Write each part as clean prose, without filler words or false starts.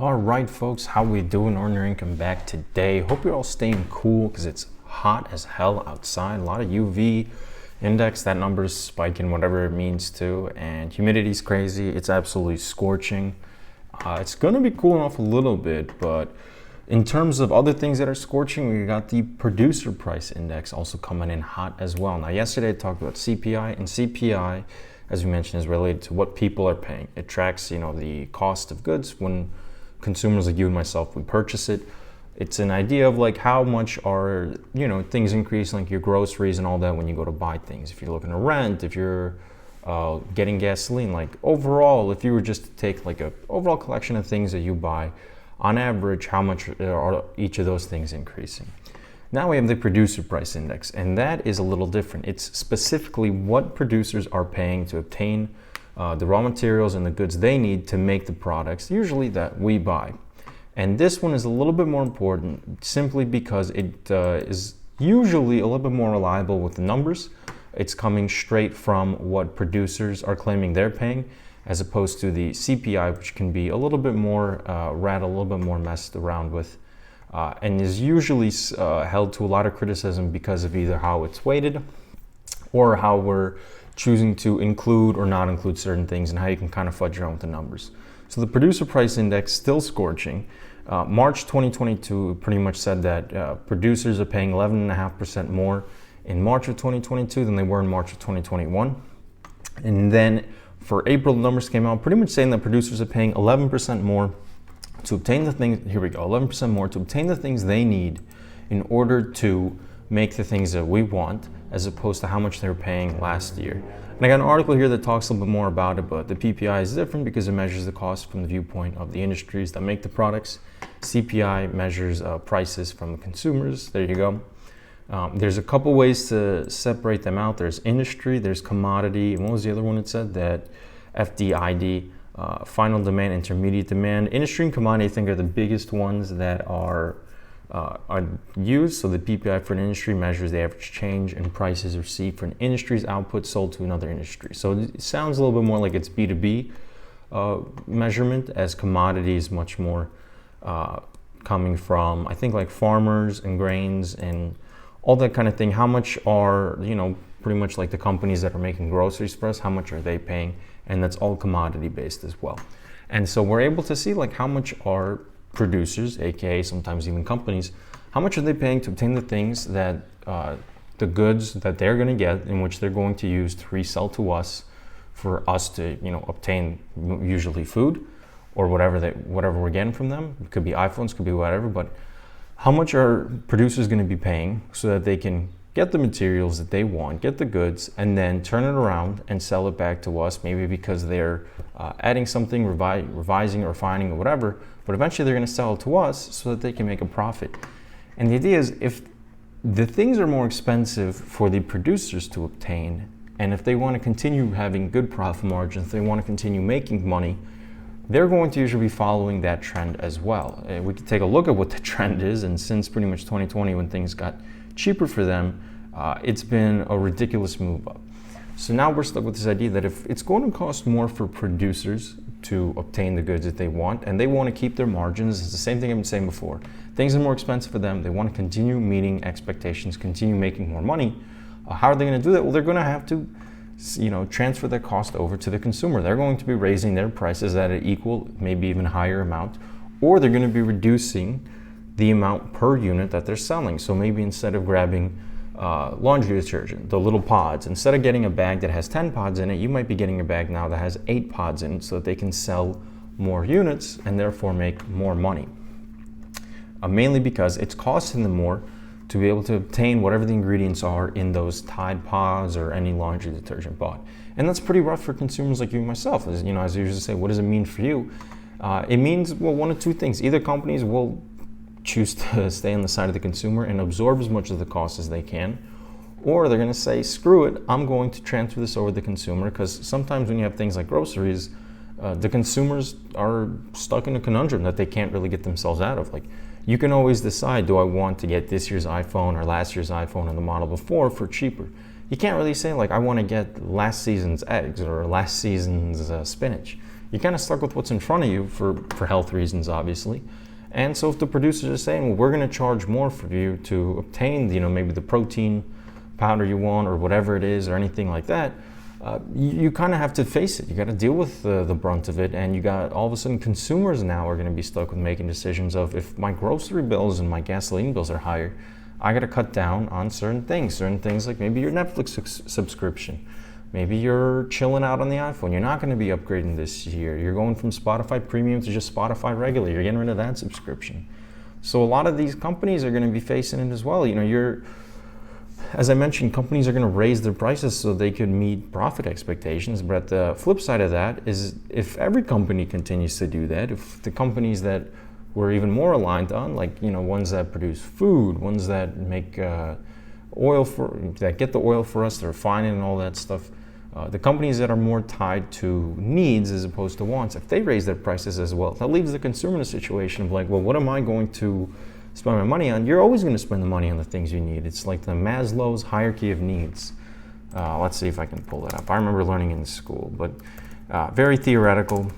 All right, folks, how we doing? Earn Your Income back today. Hope you're all staying cool because it's hot as hell outside. A lot of UV index, that number's spiking, whatever it means to, and humidity's crazy. It's absolutely scorching. It's going to be cooling off a little bit, but in terms of other things that are scorching, we got the producer price index also coming in hot as well. Now, yesterday I talked about CPI, and CPI, as we mentioned, is related to what people are paying. It tracks, the cost of goods when consumers like you and myself, we purchase it. It's an idea of like how much are, things increase, like your groceries and all that when you go to buy things. If you're looking to rent, if you're getting gasoline, like overall, if you were just to take like a overall collection of things that you buy, on average, how much are each of those things increasing? Now we have the producer price index, and that is a little different. It's specifically what producers are paying to obtain the raw materials and the goods they need to make the products, usually that we buy. And this one is a little bit more important simply because it is usually a little bit more reliable with the numbers. It's coming straight from what producers are claiming they're paying, as opposed to the CPI, which can be a little bit more rattled, a little bit more messed around with, and is usually held to a lot of criticism because of either how it's weighted or how we're choosing to include or not include certain things and how you can kind of fudge around with the numbers. So the producer price index still scorching. March 2022 pretty much said that producers are paying 11.5% more in March of 2022 than they were in March of 2021. And then for April, the numbers came out pretty much saying that producers are paying 11% more to obtain the things, 11% more to obtain the things they need in order to make the things that we want, as opposed to how much they were paying last year. And I got an article here that talks a little bit more about it, but the PPI is different because it measures the cost from the viewpoint of the industries that make the products. CPI measures prices from the consumers. There you go. There's a couple ways to separate them out. There's industry, there's commodity, and what was the other one it said? That FDID, final demand, intermediate demand. Industry and commodity, I think, are the biggest ones that are used. So the PPI for an industry measures the average change in prices received for an industry's output sold to another industry. So it sounds a little bit more like it's B2B measurement, as commodity is much more coming from, I think, like farmers and grains and all that kind of thing. How much are, pretty much like the companies that are making groceries for us, how much are they paying? And that's all commodity based as well. And so we're able to see like how much are producers, aka sometimes even companies, how much are they paying to obtain the things that the goods that they're going to get, in which they're going to use to resell to us, for us to obtain usually food or whatever we're getting from them. It could be iPhones, could be whatever, but how much are producers going to be paying so that they can get the materials that they want, get the goods, and then turn it around and sell it back to us, maybe because they're adding something, revising or refining or whatever, but eventually they're going to sell it to us so that they can make a profit. And the idea is, if the things are more expensive for the producers to obtain, and if they want to continue having good profit margins, if they want to continue making money, they're going to usually be following that trend as well. We can take a look at what the trend is, and since pretty much 2020, when things got cheaper for them, it's been a ridiculous move up. So now we're stuck with this idea that if it's going to cost more for producers to obtain the goods that they want, and they want to keep their margins, it's the same thing I've been saying before. Things are more expensive for them. They want to continue meeting expectations, continue making more money. How are they going to do that? Well, they're going to have to transfer their cost over to the consumer. They're going to be raising their prices at an equal, maybe even higher amount, or they're going to be reducing the amount per unit that they're selling. So maybe instead of grabbing laundry detergent, the little pods, instead of getting a bag that has 10 pods in it, you might be getting a bag now that has 8 pods in it, so that they can sell more units and therefore make more money. Mainly because it's costing them more to be able to obtain whatever the ingredients are in those Tide pods or any laundry detergent pod. And that's pretty rough for consumers like you and myself. As I usually say, what does it mean for you? It means, well, one of two things. Either companies will choose to stay on the side of the consumer and absorb as much of the cost as they can, or they're going to say, screw it, I'm going to transfer this over to the consumer, because sometimes when you have things like groceries, the consumers are stuck in a conundrum that they can't really get themselves out of. Like, you can always decide, do I want to get this year's iPhone or last year's iPhone and the model before for cheaper? You can't really say, like, I want to get last season's eggs or last season's spinach. you're kind of stuck with what's in front of you for health reasons, obviously. And so if the producers are saying, well, we're going to charge more for you to obtain, maybe the protein powder you want or whatever it is or anything like that, you kind of have to face it. You got to deal with the brunt of it, and you got all of a sudden consumers now are going to be stuck with making decisions of, if my grocery bills and my gasoline bills are higher, I got to cut down on certain things like maybe your Netflix subscription. Maybe you're chilling out on the iPhone. You're not going to be upgrading this year. You're going from Spotify Premium to just Spotify regular. You're getting rid of that subscription. So a lot of these companies are going to be facing it as well. As I mentioned, companies are going to raise their prices so they can meet profit expectations. But the flip side of that is, if every company continues to do that, if the companies that we're even more aligned on, ones that produce food, ones that make oil that get the oil for us, the refining and all that stuff, the companies that are more tied to needs as opposed to wants, if they raise their prices as well, that leaves the consumer in a situation of well, what am I going to spend my money on? You're always going to spend the money on the things you need. It's like the Maslow's hierarchy of needs. Let's see if I can pull that up. I remember learning in school, but very theoretical.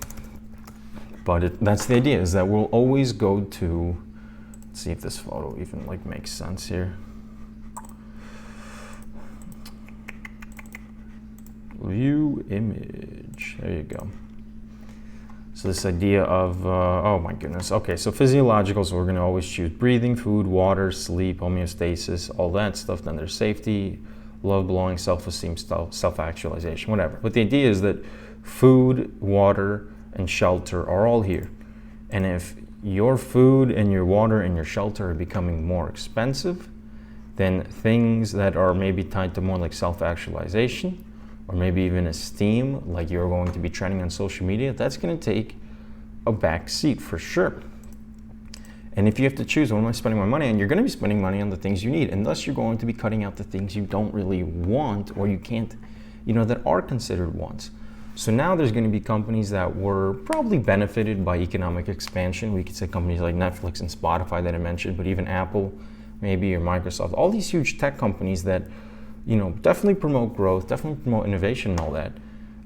But that's the idea, is that we'll always go to, let's see if this photo even makes sense here. View image, there you go. So this idea of, oh my goodness, okay, so physiological, so we're going to always choose breathing, food, water, sleep, homeostasis, all that stuff. Then there's safety, love, belonging, self-esteem, self-actualization, whatever. But the idea is that food, water, and shelter are all here. And if your food and your water and your shelter are becoming more expensive, then things that are maybe tied to more like self-actualization, or maybe even esteem, like you're going to be trending on social media, that's going to take a back seat for sure. And if you have to choose, what am I spending my money on? You're going to be spending money on the things you need, and thus you're going to be cutting out the things you don't really want, or you can't, that are considered wants. So now there's going to be companies that were probably benefited by economic expansion. We could say companies like Netflix and Spotify that I mentioned, but even Apple, maybe, or Microsoft, all these huge tech companies that definitely promote growth, definitely promote innovation and all that,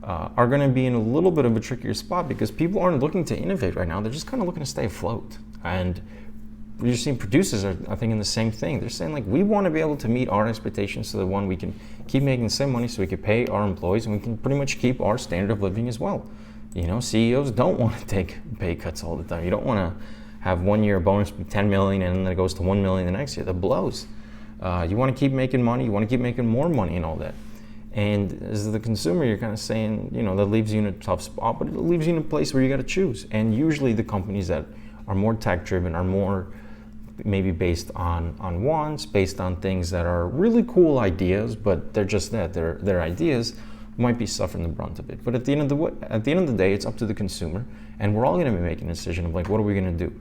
are going to be in a little bit of a trickier spot because people aren't looking to innovate right now. They're just kind of looking to stay afloat. And you're seeing producers are thinking the same thing. They're saying we want to be able to meet our expectations so that we can keep making the same money so we can pay our employees and we can pretty much keep our standard of living as well. CEOs don't want to take pay cuts all the time. You don't want to have 1 year bonus be 10 million and then it goes to 1 million the next year. That blows. You want to keep making money, you want to keep making more money and all that. And as the consumer, you're kind of saying, that leaves you in a tough spot, but it leaves you in a place where you got to choose. And usually the companies that are more tech driven are more maybe based on wants, based on things that are really cool ideas, but they're just that, they're ideas, might be suffering the brunt of it. But at the end of the day, it's up to the consumer, and we're all going to be making a decision of what are we going to do.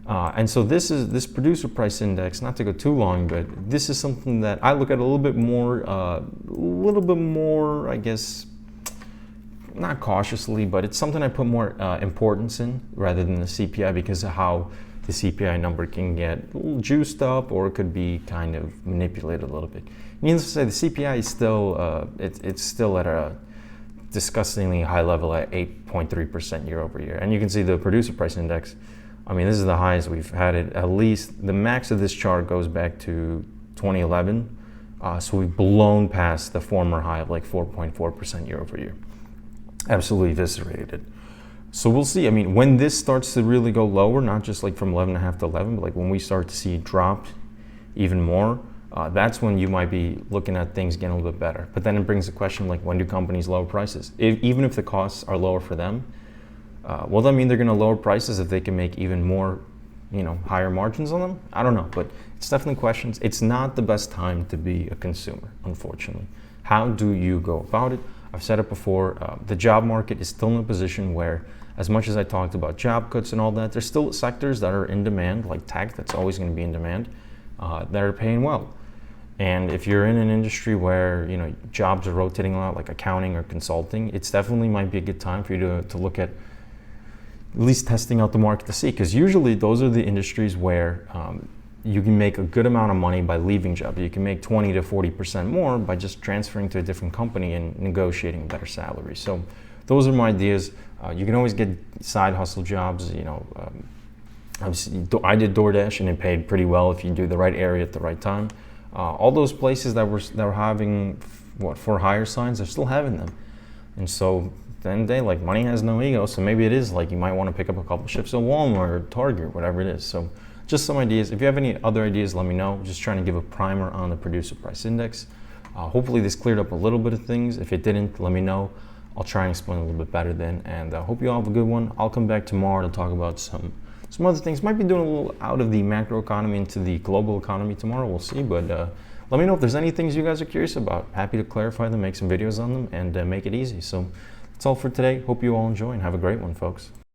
And so this producer price index, not to go too long, but this is something that I look at a little bit more, I guess, not cautiously, but it's something I put more importance in rather than the CPI, because of how the CPI number can get a little juiced up, or it could be kind of manipulated a little bit. Needless to say, the CPI is still, it's still at a disgustingly high level at 8.3% year over year. And you can see the producer price index, this is the highest we've had it. At least the max of this chart goes back to 2011. So we've blown past the former high of 4.4% year over year. Absolutely eviscerated it. So we'll see. When this starts to really go lower, not just from 11.5 to 11, but when we start to see it drop even more, that's when you might be looking at things getting a little bit better. But then it brings the question, when do companies lower prices? Even if the costs are lower for them, will that mean they're going to lower prices if they can make even more, higher margins on them? I don't know, but it's definitely questions. It's not the best time to be a consumer, unfortunately. How do you go about it? I've said it before, the job market is still in a position where, as much as I talked about job cuts and all that, there's still sectors that are in demand, like tech, that's always going to be in demand, that are paying well. And if you're in an industry where jobs are rotating a lot, like accounting or consulting, it's definitely might be a good time for you to look at least testing out the market to see, because usually those are the industries where you can make a good amount of money by leaving jobs. You can make 20 to 40% more by just transferring to a different company and negotiating a better salary. So those are my ideas. You can always get side hustle jobs. I did DoorDash and it paid pretty well if you do the right area at the right time. All those places that were having for hire signs, they're still having them. And so at the end of the day, like, money has no ego. So maybe it is like you might want to pick up a couple shifts at Walmart or Target, whatever it is. So just some ideas. If you have any other ideas, let me know. Just trying to give a primer on the producer price index. Hopefully this cleared up a little bit of things. If it didn't, let me know. I'll try and explain a little bit better then. And hope you all have a good one. I'll come back tomorrow to talk about some other things. Might be doing a little out of the macro economy into the global economy tomorrow. We'll see. But let me know if there's any things you guys are curious about. Happy to clarify them, make some videos on them, and make it easy. So that's all for today. Hope you all enjoy and have a great one, folks.